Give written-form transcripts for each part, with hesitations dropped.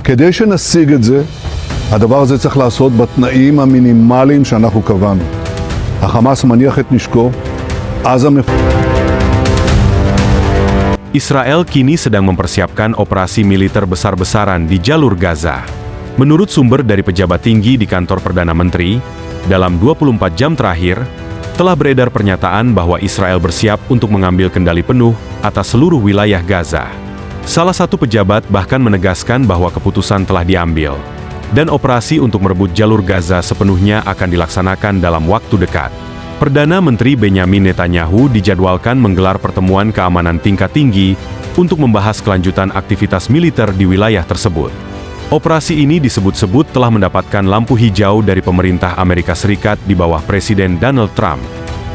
כדי שנשיג את זה, הדבר הזה צריך לעשות בתנאים המינימליים שאנחנו קבענו. החמאס מניח את נשקו, עזה Israel kini sedang mempersiapkan operasi militer besar-besaran di jalur Gaza. Menurut sumber dari pejabat tinggi di kantor Perdana Menteri, dalam 24 jam terakhir, telah beredar pernyataan bahwa Israel bersiap untuk mengambil kendali penuh atas seluruh wilayah Gaza. Salah satu pejabat bahkan menegaskan bahwa keputusan telah diambil, dan operasi untuk merebut jalur Gaza sepenuhnya akan dilaksanakan dalam waktu dekat. Perdana Menteri Benyamin Netanyahu dijadwalkan menggelar pertemuan keamanan tingkat tinggi untuk membahas kelanjutan aktivitas militer di wilayah tersebut. Operasi ini disebut-sebut telah mendapatkan lampu hijau dari pemerintah Amerika Serikat di bawah Presiden Donald Trump.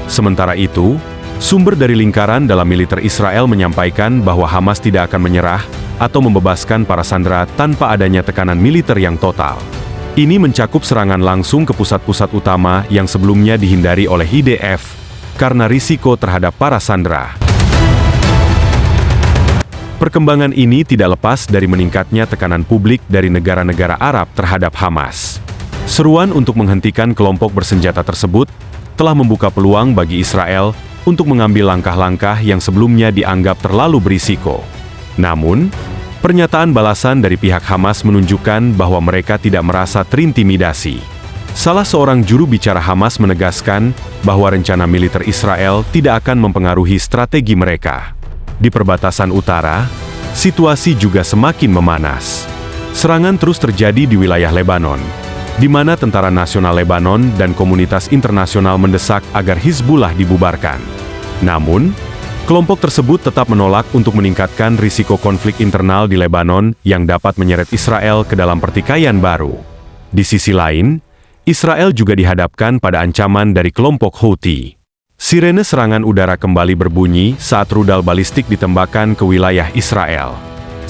Sementara itu, sumber dari lingkaran dalam militer Israel menyampaikan bahwa Hamas tidak akan menyerah atau membebaskan para sandera tanpa adanya tekanan militer yang total. Ini mencakup serangan langsung ke pusat-pusat utama yang sebelumnya dihindari oleh IDF karena risiko terhadap para sandera. Perkembangan ini tidak lepas dari meningkatnya tekanan publik dari negara-negara Arab terhadap Hamas. Seruan untuk menghentikan kelompok bersenjata tersebut telah membuka peluang bagi Israel untuk mengambil langkah-langkah yang sebelumnya dianggap terlalu berisiko. Namun, pernyataan balasan dari pihak Hamas menunjukkan bahwa mereka tidak merasa terintimidasi. Salah seorang juru bicara Hamas menegaskan bahwa rencana militer Israel tidak akan mempengaruhi strategi mereka. Di perbatasan utara, situasi juga semakin memanas. Serangan terus terjadi di wilayah Lebanon, di mana Tentara Nasional Lebanon dan komunitas internasional mendesak agar Hizbullah dibubarkan. Namun, kelompok tersebut tetap menolak untuk meningkatkan risiko konflik internal di Lebanon yang dapat menyeret Israel ke dalam pertikaian baru. Di sisi lain, Israel juga dihadapkan pada ancaman dari kelompok Houthi. Sirene serangan udara kembali berbunyi saat rudal balistik ditembakkan ke wilayah Israel.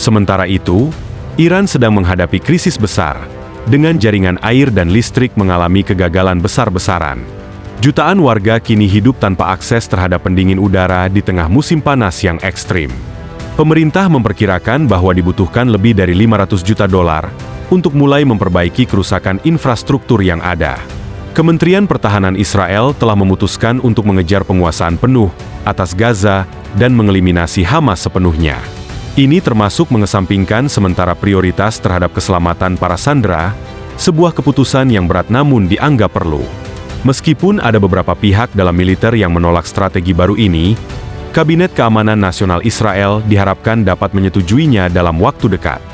Sementara itu, Iran sedang menghadapi krisis besar, dengan jaringan air dan listrik mengalami kegagalan besar-besaran. Jutaan warga kini hidup tanpa akses terhadap pendingin udara di tengah musim panas yang ekstrim. Pemerintah memperkirakan bahwa dibutuhkan lebih dari $500 juta untuk mulai memperbaiki kerusakan infrastruktur yang ada. Kementerian Pertahanan Israel telah memutuskan untuk mengejar penguasaan penuh atas Gaza dan mengeliminasi Hamas sepenuhnya. Ini termasuk mengesampingkan sementara prioritas terhadap keselamatan para sandera, sebuah keputusan yang berat namun dianggap perlu. Meskipun ada beberapa pihak dalam militer yang menolak strategi baru ini, Kabinet Keamanan Nasional Israel diharapkan dapat menyetujuinya dalam waktu dekat.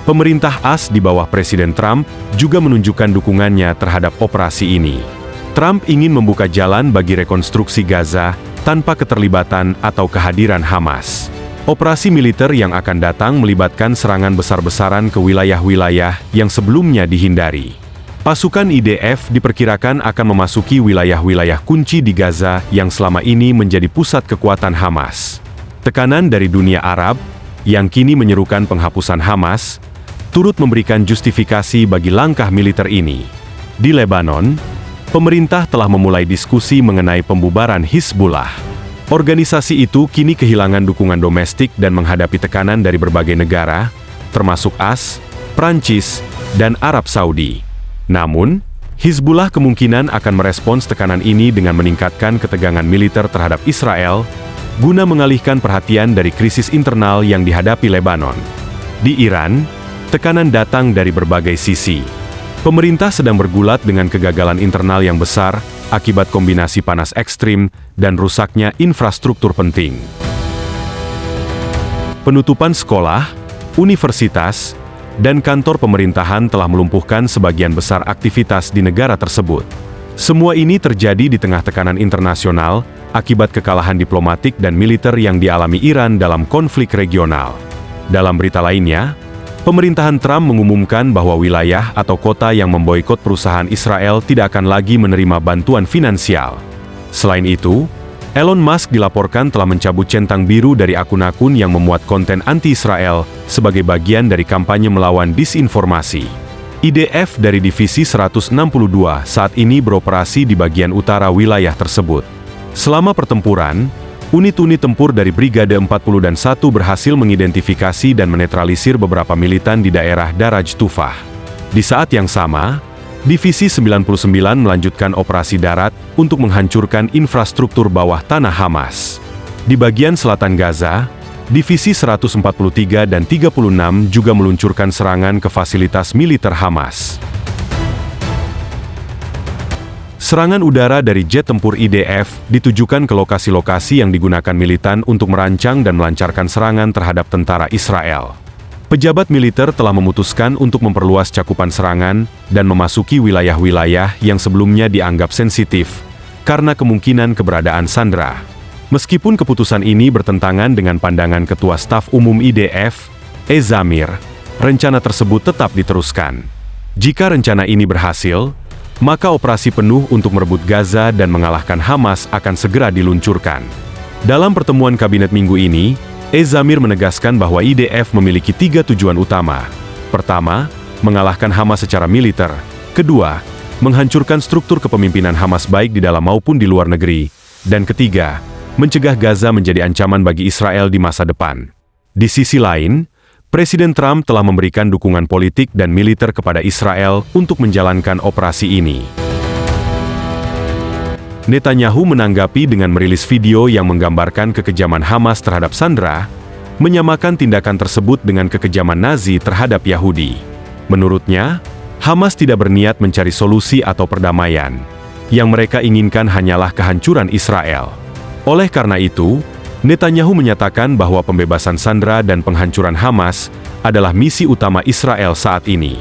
Pemerintah AS di bawah Presiden Trump juga menunjukkan dukungannya terhadap operasi ini. Trump ingin membuka jalan bagi rekonstruksi Gaza tanpa keterlibatan atau kehadiran Hamas. Operasi militer yang akan datang melibatkan serangan besar-besaran ke wilayah-wilayah yang sebelumnya dihindari. Pasukan IDF diperkirakan akan memasuki wilayah-wilayah kunci di Gaza yang selama ini menjadi pusat kekuatan Hamas. Tekanan dari dunia Arab, yang kini menyerukan penghapusan Hamas, turut memberikan justifikasi bagi langkah militer ini. Di Lebanon, pemerintah telah memulai diskusi mengenai pembubaran Hizbullah. Organisasi itu kini kehilangan dukungan domestik dan menghadapi tekanan dari berbagai negara, termasuk AS, Prancis, dan Arab Saudi. Namun, Hizbullah kemungkinan akan merespons tekanan ini dengan meningkatkan ketegangan militer terhadap Israel, guna mengalihkan perhatian dari krisis internal yang dihadapi Lebanon. Di Iran, tekanan datang dari berbagai sisi. Pemerintah sedang bergulat dengan kegagalan internal yang besar akibat kombinasi panas ekstrim dan rusaknya infrastruktur penting. Penutupan sekolah, universitas, dan kantor pemerintahan telah melumpuhkan sebagian besar aktivitas di negara tersebut. Semua ini terjadi di tengah tekanan internasional akibat kekalahan diplomatik dan militer yang dialami Iran dalam konflik regional. Dalam berita lainnya, pemerintahan Trump mengumumkan bahwa wilayah atau kota yang memboikot perusahaan Israel tidak akan lagi menerima bantuan finansial. Selain itu, Elon Musk dilaporkan telah mencabut centang biru dari akun-akun yang memuat konten anti-Israel sebagai bagian dari kampanye melawan disinformasi. IDF dari Divisi 162 saat ini beroperasi di bagian utara wilayah tersebut. Selama pertempuran, Unit-unit tempur dari Brigade 40 dan 1 berhasil mengidentifikasi dan menetralisir beberapa militan di daerah Daraj Tufah. Di saat yang sama, Divisi 99 melanjutkan operasi darat untuk menghancurkan infrastruktur bawah tanah Hamas. Di bagian selatan Gaza, Divisi 143 dan 36 juga meluncurkan serangan ke fasilitas militer Hamas. Serangan udara dari jet tempur IDF ditujukan ke lokasi-lokasi yang digunakan militan untuk merancang dan melancarkan serangan terhadap tentara Israel. Pejabat militer telah memutuskan untuk memperluas cakupan serangan dan memasuki wilayah-wilayah yang sebelumnya dianggap sensitif karena kemungkinan keberadaan sandera. Meskipun keputusan ini bertentangan dengan pandangan Ketua Staf Umum IDF, Zamir, rencana tersebut tetap diteruskan. Jika rencana ini berhasil, maka operasi penuh untuk merebut Gaza dan mengalahkan Hamas akan segera diluncurkan. Dalam pertemuan kabinet minggu ini, Zamir menegaskan bahwa IDF memiliki 3 tujuan utama. Pertama, mengalahkan Hamas secara militer. Kedua, menghancurkan struktur kepemimpinan Hamas baik di dalam maupun di luar negeri. Dan ketiga, mencegah Gaza menjadi ancaman bagi Israel di masa depan. Di sisi lain, Presiden Trump telah memberikan dukungan politik dan militer kepada Israel untuk menjalankan operasi ini. Netanyahu menanggapi dengan merilis video yang menggambarkan kekejaman Hamas terhadap sandera, menyamakan tindakan tersebut dengan kekejaman Nazi terhadap Yahudi. Menurutnya, Hamas tidak berniat mencari solusi atau perdamaian. Yang mereka inginkan hanyalah kehancuran Israel. Oleh karena itu, Netanyahu menyatakan bahwa pembebasan sandera dan penghancuran Hamas adalah misi utama Israel saat ini.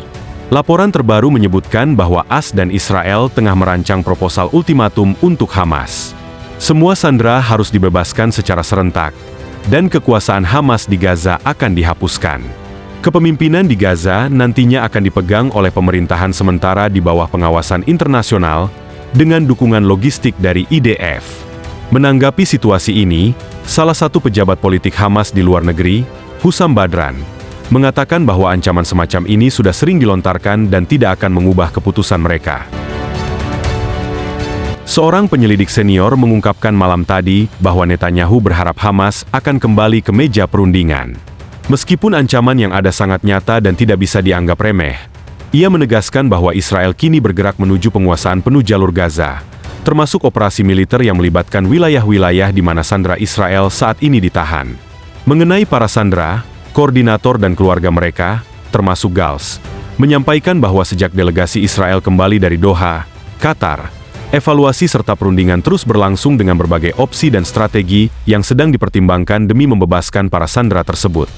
Laporan terbaru menyebutkan bahwa AS dan Israel tengah merancang proposal ultimatum untuk Hamas. Semua sandera harus dibebaskan secara serentak, dan kekuasaan Hamas di Gaza akan dihapuskan. Kepemimpinan di Gaza nantinya akan dipegang oleh pemerintahan sementara di bawah pengawasan internasional dengan dukungan logistik dari IDF. Menanggapi situasi ini, salah satu pejabat politik Hamas di luar negeri, Hussam Badran, mengatakan bahwa ancaman semacam ini sudah sering dilontarkan dan tidak akan mengubah keputusan mereka. Seorang penyelidik senior mengungkapkan malam tadi bahwa Netanyahu berharap Hamas akan kembali ke meja perundingan. Meskipun ancaman yang ada sangat nyata dan tidak bisa dianggap remeh, ia menegaskan bahwa Israel kini bergerak menuju penguasaan penuh jalur Gaza, termasuk operasi militer yang melibatkan wilayah-wilayah di mana sandera Israel saat ini ditahan. Mengenai para sandera, koordinator dan keluarga mereka, termasuk Gals, menyampaikan bahwa sejak delegasi Israel kembali dari Doha, Qatar, evaluasi serta perundingan terus berlangsung dengan berbagai opsi dan strategi yang sedang dipertimbangkan demi membebaskan para sandera tersebut.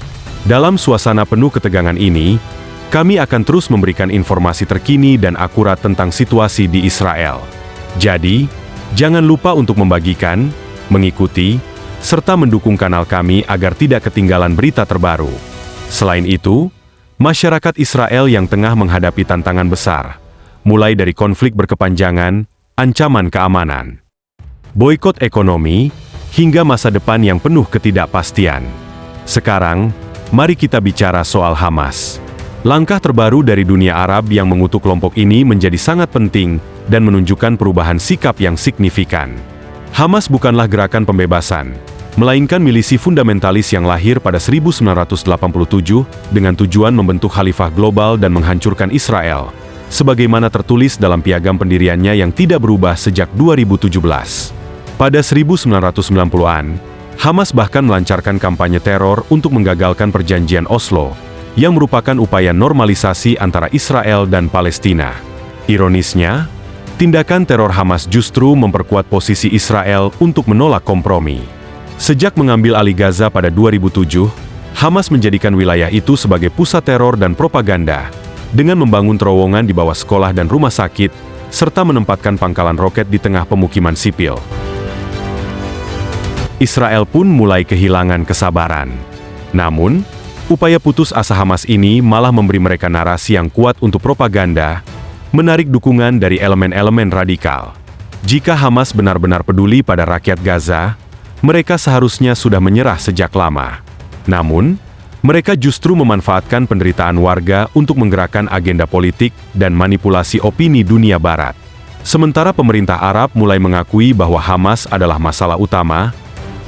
Dalam suasana penuh ketegangan ini, kami akan terus memberikan informasi terkini dan akurat tentang situasi di Israel. Jadi, jangan lupa untuk membagikan, mengikuti, serta mendukung kanal kami agar tidak ketinggalan berita terbaru. Selain itu, masyarakat Israel yang tengah menghadapi tantangan besar, mulai dari konflik berkepanjangan, ancaman keamanan, boikot ekonomi, hingga masa depan yang penuh ketidakpastian. Sekarang, mari kita bicara soal Hamas. Langkah terbaru dari dunia Arab yang mengutuk kelompok ini menjadi sangat penting dan menunjukkan perubahan sikap yang signifikan. Hamas bukanlah gerakan pembebasan, melainkan milisi fundamentalis yang lahir pada 1987 dengan tujuan membentuk khalifah global dan menghancurkan Israel, sebagaimana tertulis dalam piagam pendiriannya yang tidak berubah sejak 2017. Pada 1990-an, Hamas bahkan melancarkan kampanye teror untuk menggagalkan perjanjian Oslo, yang merupakan upaya normalisasi antara Israel dan Palestina. Ironisnya, tindakan teror Hamas justru memperkuat posisi Israel untuk menolak kompromi. Sejak mengambil alih Gaza pada 2007, Hamas menjadikan wilayah itu sebagai pusat teror dan propaganda, dengan membangun terowongan di bawah sekolah dan rumah sakit, serta menempatkan pangkalan roket di tengah pemukiman sipil. Israel pun mulai kehilangan kesabaran. Namun, upaya putus asa Hamas ini malah memberi mereka narasi yang kuat untuk propaganda, menarik dukungan dari elemen-elemen radikal. Jika Hamas benar-benar peduli pada rakyat Gaza, mereka seharusnya sudah menyerah sejak lama. Namun, mereka justru memanfaatkan penderitaan warga untuk menggerakkan agenda politik dan manipulasi opini dunia Barat. Sementara pemerintah Arab mulai mengakui bahwa Hamas adalah masalah utama,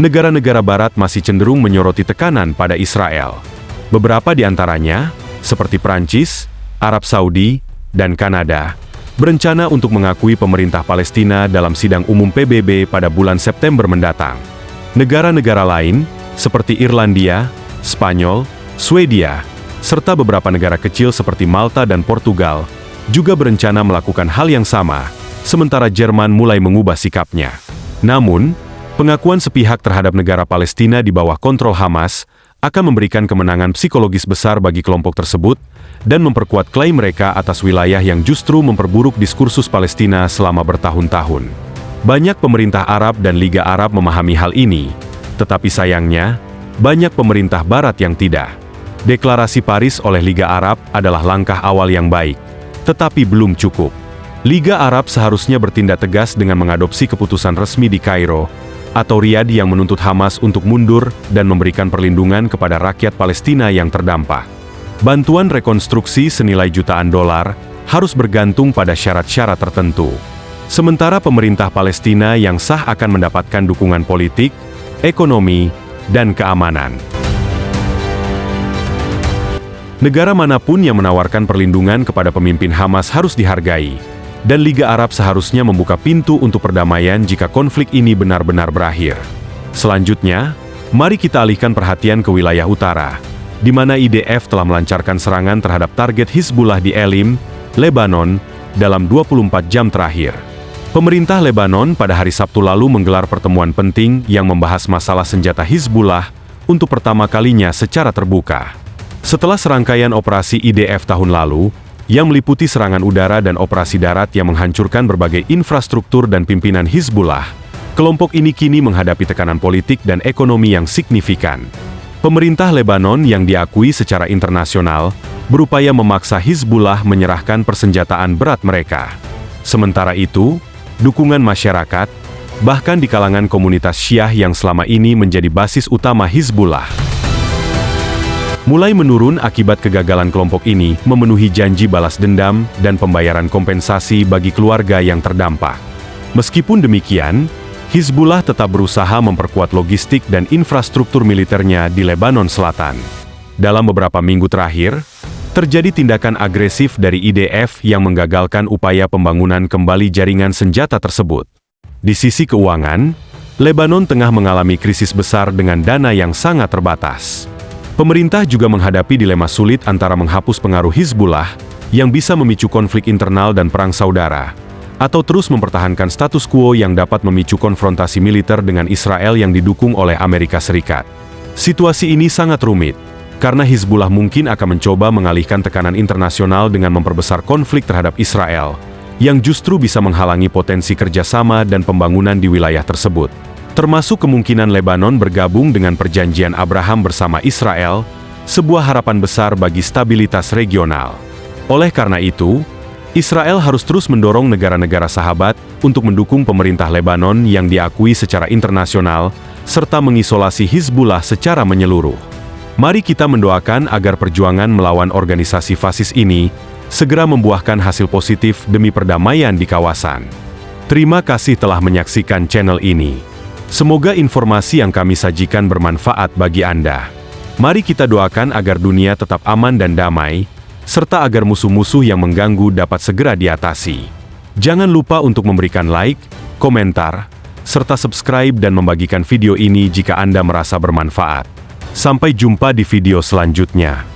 negara-negara barat masih cenderung menyoroti tekanan pada Israel. Beberapa di antaranya, seperti Prancis, Arab Saudi, dan Kanada, berencana untuk mengakui pemerintah Palestina dalam sidang umum PBB pada bulan September mendatang. Negara-negara lain, seperti Irlandia, Spanyol, Swedia, serta beberapa negara kecil seperti Malta dan Portugal, juga berencana melakukan hal yang sama, sementara Jerman mulai mengubah sikapnya. Namun, pengakuan sepihak terhadap negara Palestina di bawah kontrol Hamas akan memberikan kemenangan psikologis besar bagi kelompok tersebut dan memperkuat klaim mereka atas wilayah yang justru memperburuk diskursus Palestina selama bertahun-tahun. Banyak pemerintah Arab dan Liga Arab memahami hal ini, tetapi sayangnya, banyak pemerintah Barat yang tidak. Deklarasi Paris oleh Liga Arab adalah langkah awal yang baik, tetapi belum cukup. Liga Arab seharusnya bertindak tegas dengan mengadopsi keputusan resmi di Kairo atau Riyadh yang menuntut Hamas untuk mundur dan memberikan perlindungan kepada rakyat Palestina yang terdampak. Bantuan rekonstruksi senilai jutaan dolar harus bergantung pada syarat-syarat tertentu. Sementara pemerintah Palestina yang sah akan mendapatkan dukungan politik, ekonomi, dan keamanan. Negara manapun yang menawarkan perlindungan kepada pemimpin Hamas harus dihargai, dan Liga Arab seharusnya membuka pintu untuk perdamaian jika konflik ini benar-benar berakhir. Selanjutnya, mari kita alihkan perhatian ke wilayah utara, di mana IDF telah melancarkan serangan terhadap target Hizbullah di Elim, Lebanon, dalam 24 jam terakhir. Pemerintah Lebanon pada hari Sabtu lalu menggelar pertemuan penting yang membahas masalah senjata Hizbullah untuk pertama kalinya secara terbuka. Setelah serangkaian operasi IDF tahun lalu, yang meliputi serangan udara dan operasi darat yang menghancurkan berbagai infrastruktur dan pimpinan Hizbullah, kelompok ini kini menghadapi tekanan politik dan ekonomi yang signifikan. Pemerintah Lebanon yang diakui secara internasional berupaya memaksa Hizbullah menyerahkan persenjataan berat mereka. Sementara itu, dukungan masyarakat, bahkan di kalangan komunitas Syiah yang selama ini menjadi basis utama Hizbullah, mulai menurun akibat kegagalan kelompok ini memenuhi janji balas dendam dan pembayaran kompensasi bagi keluarga yang terdampak. Meskipun demikian, Hizbullah tetap berusaha memperkuat logistik dan infrastruktur militernya di Lebanon Selatan. Dalam beberapa minggu terakhir, terjadi tindakan agresif dari IDF yang menggagalkan upaya pembangunan kembali jaringan senjata tersebut. Di sisi keuangan, Lebanon tengah mengalami krisis besar dengan dana yang sangat terbatas. Pemerintah juga menghadapi dilema sulit antara menghapus pengaruh Hizbullah yang bisa memicu konflik internal dan perang saudara, atau terus mempertahankan status quo yang dapat memicu konfrontasi militer dengan Israel yang didukung oleh Amerika Serikat. Situasi ini sangat rumit, karena Hizbullah mungkin akan mencoba mengalihkan tekanan internasional dengan memperbesar konflik terhadap Israel, yang justru bisa menghalangi potensi kerjasama dan pembangunan di wilayah tersebut. Termasuk kemungkinan Lebanon bergabung dengan perjanjian Abraham bersama Israel, sebuah harapan besar bagi stabilitas regional. Oleh karena itu, Israel harus terus mendorong negara-negara sahabat untuk mendukung pemerintah Lebanon yang diakui secara internasional, serta mengisolasi Hizbullah secara menyeluruh. Mari kita mendoakan agar perjuangan melawan organisasi fasis ini segera membuahkan hasil positif demi perdamaian di kawasan. Terima kasih telah menyaksikan channel ini. Semoga informasi yang kami sajikan bermanfaat bagi Anda. Mari kita doakan agar dunia tetap aman dan damai, serta agar musuh-musuh yang mengganggu dapat segera diatasi. Jangan lupa untuk memberikan like, komentar, serta subscribe dan membagikan video ini jika Anda merasa bermanfaat. Sampai jumpa di video selanjutnya.